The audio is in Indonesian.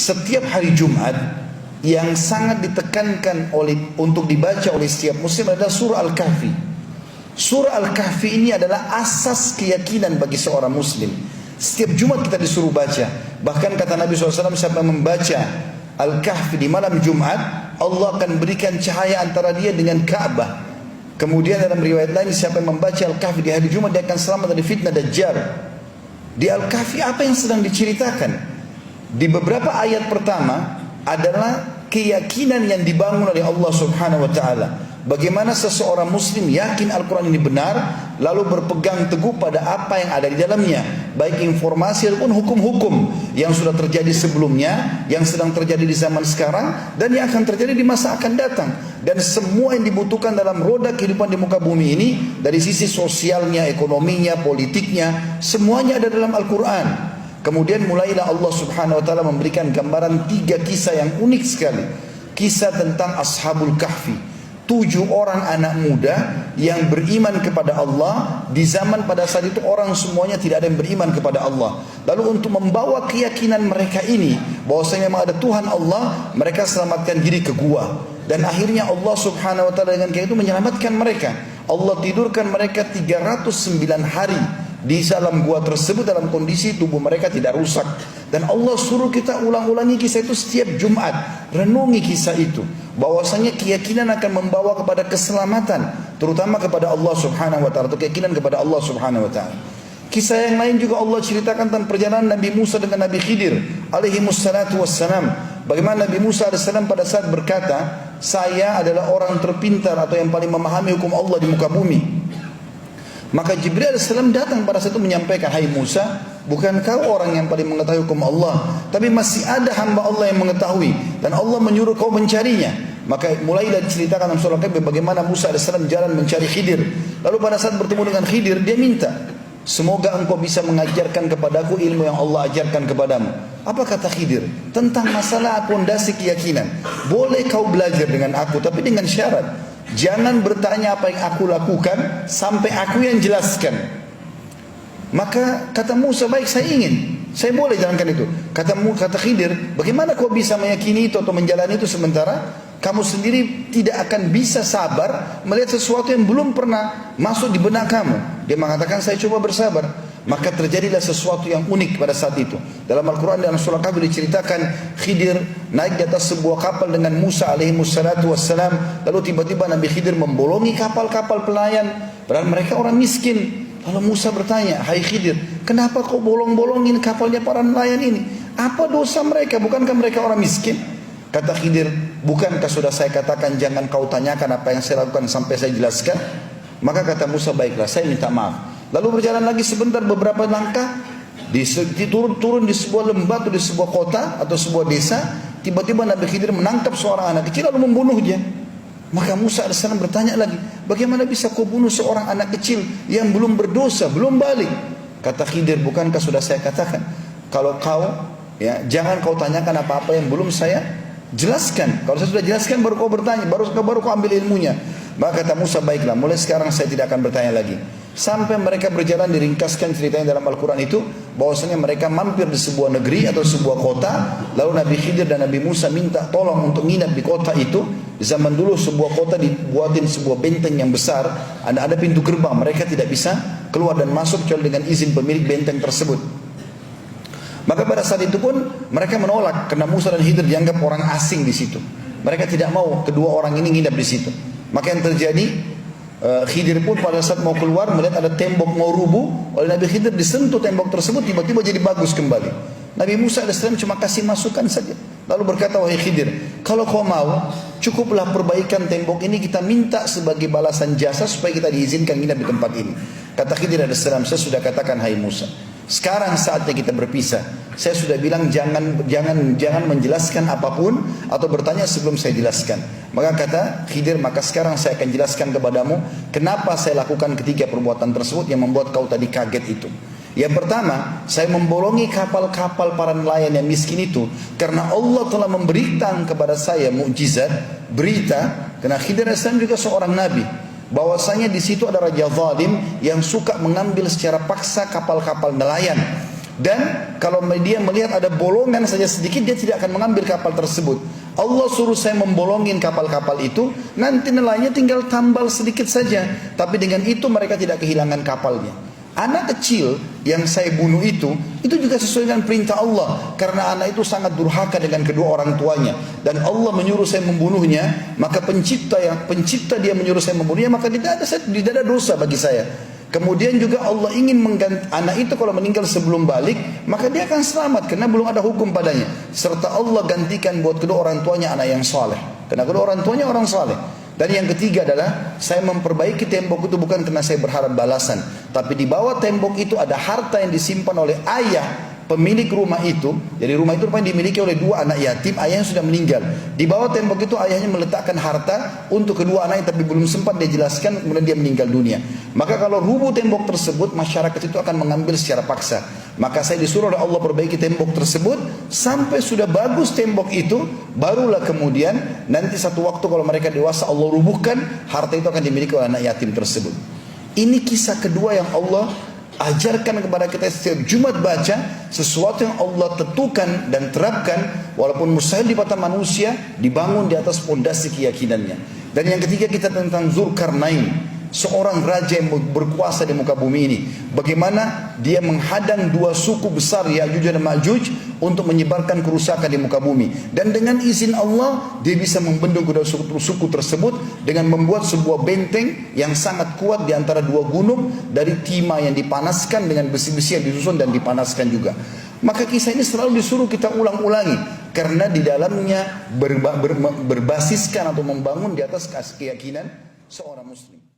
setiap hari Jumat yang sangat ditekankan untuk dibaca oleh setiap muslim adalah surah Al-Kahfi. Surah Al-Kahfi ini adalah asas keyakinan bagi seorang muslim. Setiap Jumat kita disuruh baca. Bahkan kata Nabi SAW, siapa membaca Al-Kahfi di malam Jumat, Allah akan berikan cahaya antara dia dengan Ka'bah. Kemudian dalam riwayat lain, siapa yang membaca Al-Kahfi di hari Jumat, dia akan selamat dari fitnah Dajjal. Di Al-Kahfi apa yang sedang diceritakan? Di beberapa ayat pertama adalah keyakinan yang dibangun oleh Allah Subhanahu wa taala. Bagaimana seseorang muslim yakin Al-Quran ini benar, lalu berpegang teguh pada apa yang ada di dalamnya, baik informasi ataupun hukum-hukum yang sudah terjadi sebelumnya, yang sedang terjadi di zaman sekarang, dan yang akan terjadi di masa akan datang. Dan semua yang dibutuhkan dalam roda kehidupan di muka bumi ini, dari sisi sosialnya, ekonominya, politiknya, semuanya ada dalam Al-Quran. Kemudian mulailah Allah Subhanahu wa taala memberikan gambaran 3 kisah yang unik sekali. Kisah tentang Ashabul Kahfi, 7 orang anak muda yang beriman kepada Allah. Di zaman pada saat itu orang semuanya tidak ada yang beriman kepada Allah. Lalu untuk membawa keyakinan mereka ini bahwasanya memang ada Tuhan Allah, mereka selamatkan diri ke gua. Dan akhirnya Allah Subhanahu wa taala dengan kayak itu menyelamatkan mereka. Allah tidurkan mereka 309 hari di dalam gua tersebut dalam kondisi tubuh mereka tidak rusak. Dan Allah suruh kita ulang-ulangi kisah itu setiap Jumat. Renungi kisah itu, bahwasanya keyakinan akan membawa kepada keselamatan, terutama kepada Allah Subhanahu wa taala, atau keyakinan kepada Allah Subhanahu wa taala. Kisah yang lain juga Allah ceritakan tentang perjalanan Nabi Musa dengan Nabi Khidir alaihi wassalatu wassalam. Bagaimana Nabi Musa alaihissalam pada saat berkata, saya adalah orang terpintar atau yang paling memahami hukum Allah di muka bumi. Maka Jibril AS datang pada saat itu menyampaikan, hai Musa, bukan kau orang yang paling mengetahui hukum Allah, tapi masih ada hamba Allah yang mengetahui, dan Allah menyuruh kau mencarinya. Maka mulailah diceritakan dalam surah Al-Kahfi bagaimana Musa AS jalan mencari Khidir. Lalu pada saat bertemu dengan Khidir, dia minta, semoga engkau bisa mengajarkan kepadaku ilmu yang Allah ajarkan kepadamu. Apa kata Khidir? Tentang masalah pondasi keyakinan, boleh kau belajar dengan aku, tapi dengan syarat, jangan bertanya apa yang aku lakukan sampai aku yang jelaskan. Maka kata Musa, baik, saya ingin, saya boleh jalankan itu. Kata Khidir, bagaimana kau bisa meyakini itu atau menjalani itu sementara kamu sendiri tidak akan bisa sabar melihat sesuatu yang belum pernah masuk di benak kamu. Dia mengatakan, saya coba bersabar. Maka terjadilah sesuatu yang unik pada saat itu. Dalam Al-Quran dan surah Kahfi diceritakan, Khidir naik di atas sebuah kapal dengan Musa alaihi wassalatu wassalam. Lalu tiba-tiba Nabi Khidir membolongi kapal-kapal pelayan, padahal mereka orang miskin. Lalu Musa bertanya, hai Khidir, kenapa kau bolong-bolongin kapalnya para nelayan ini? Apa dosa mereka? Bukankah mereka orang miskin? Kata Khidir, bukankah sudah saya katakan jangan kau tanyakan apa yang saya lakukan sampai saya jelaskan? Maka kata Musa, baiklah, saya minta maaf. Lalu berjalan lagi sebentar, beberapa langkah, turun di sebuah lembah atau di sebuah kota atau sebuah desa. Tiba-tiba Nabi Khidir menangkap seorang anak kecil lalu membunuhnya. Maka Musa AS bertanya lagi, bagaimana bisa kau bunuh seorang anak kecil yang belum berdosa, belum balik? Kata Khidir, bukankah sudah saya katakan, kalau kau, jangan kau tanyakan apa-apa yang belum saya jelaskan. Kalau saya sudah jelaskan baru kau bertanya, baru kau ambil ilmunya. Maka kata Musa, baiklah, mulai sekarang saya tidak akan bertanya lagi. Sampai mereka berjalan, diringkaskan ceritanya dalam Al-Quran itu, bahwasanya mereka mampir di sebuah negeri atau sebuah kota. Lalu Nabi Khidir dan Nabi Musa minta tolong untuk nginap di kota itu. Di zaman dulu sebuah kota dibuatin sebuah benteng yang besar, ada pintu gerbang, mereka tidak bisa keluar dan masuk kecuali dengan izin pemilik benteng tersebut. Maka pada saat itu pun mereka menolak, karena Musa dan Khidir dianggap orang asing di situ. Mereka tidak mau kedua orang ini nginap di situ. Maka yang terjadi, Khidir pun pada saat mau keluar melihat ada tembok mau rubuh. Oleh Nabi Khidir disentuh tembok tersebut, tiba-tiba jadi bagus kembali. Nabi Musa AS cuma kasih masukan saja. Lalu berkata, wahai Khidir, kalau kau mau, cukuplah perbaikan tembok ini, kita minta sebagai balasan jasa supaya kita diizinkan nginap di tempat ini. Kata Khidir AS, saya sudah katakan, hai Musa, sekarang saatnya kita berpisah. Saya sudah bilang jangan menjelaskan apapun atau bertanya sebelum saya jelaskan. Maka kata Khidir, maka sekarang saya akan jelaskan kepadamu kenapa saya lakukan ketiga perbuatan tersebut yang membuat kau tadi kaget itu. Yang pertama, saya membolongi kapal-kapal para nelayan yang miskin itu karena Allah telah memberikan kepada saya mukjizat, berita, karena Khidir AS juga seorang nabi, bahwasanya di situ ada raja zalim yang suka mengambil secara paksa kapal-kapal nelayan. Dan kalau dia melihat ada bolongan saja sedikit, dia tidak akan mengambil kapal tersebut. Allah suruh saya membolongin kapal-kapal itu, nanti nelayannya tinggal tambal sedikit saja. Tapi dengan itu mereka tidak kehilangan kapalnya. Anak kecil yang saya bunuh itu juga sesuai dengan perintah Allah. Karena anak itu sangat durhaka dengan kedua orang tuanya. Dan Allah menyuruh saya membunuhnya, maka pencipta dia menyuruh saya membunuhnya, maka tidak ada dosa bagi saya. Kemudian juga Allah ingin mengganti anak itu, kalau meninggal sebelum balik, maka dia akan selamat karena belum ada hukum padanya. Serta Allah gantikan buat kedua orang tuanya anak yang saleh, karena kedua orang tuanya orang saleh. Dan yang ketiga adalah saya memperbaiki tembok itu bukan karena saya berharap balasan, tapi di bawah tembok itu ada harta yang disimpan oleh ayah pemilik rumah itu. Jadi rumah itu rupanya dimiliki oleh dua anak yatim, ayahnya sudah meninggal. Di bawah tembok itu ayahnya meletakkan harta untuk kedua anaknya, tapi belum sempat dia jelaskan, kemudian dia meninggal dunia. Maka kalau rubuh tembok tersebut, masyarakat itu akan mengambil secara paksa. Maka saya disuruh oleh Allah perbaiki tembok tersebut sampai sudah bagus tembok itu, barulah kemudian nanti satu waktu kalau mereka dewasa Allah rubuhkan, harta itu akan dimiliki oleh anak yatim tersebut. Ini kisah kedua yang Allah ajarkan kepada kita setiap Jumat baca, sesuatu yang Allah tentukan dan terapkan walaupun mustahil di mata manusia, dibangun di atas pondasi keyakinannya. Dan yang ketiga kita tentang Dzulkarnain, seorang raja yang berkuasa di muka bumi ini. Bagaimana dia menghadang dua suku besar Ya'juj dan Ma'juj untuk menyebarkan kerusakan di muka bumi. Dan dengan izin Allah dia bisa membendung kedua suku tersebut dengan membuat sebuah benteng yang sangat kuat di antara dua gunung dari timah yang dipanaskan dengan besi-besi yang disusun dan dipanaskan juga. Maka kisah ini selalu disuruh kita ulang-ulangi karena di dalamnya berbasiskan atau membangun di atas keyakinan seorang muslim.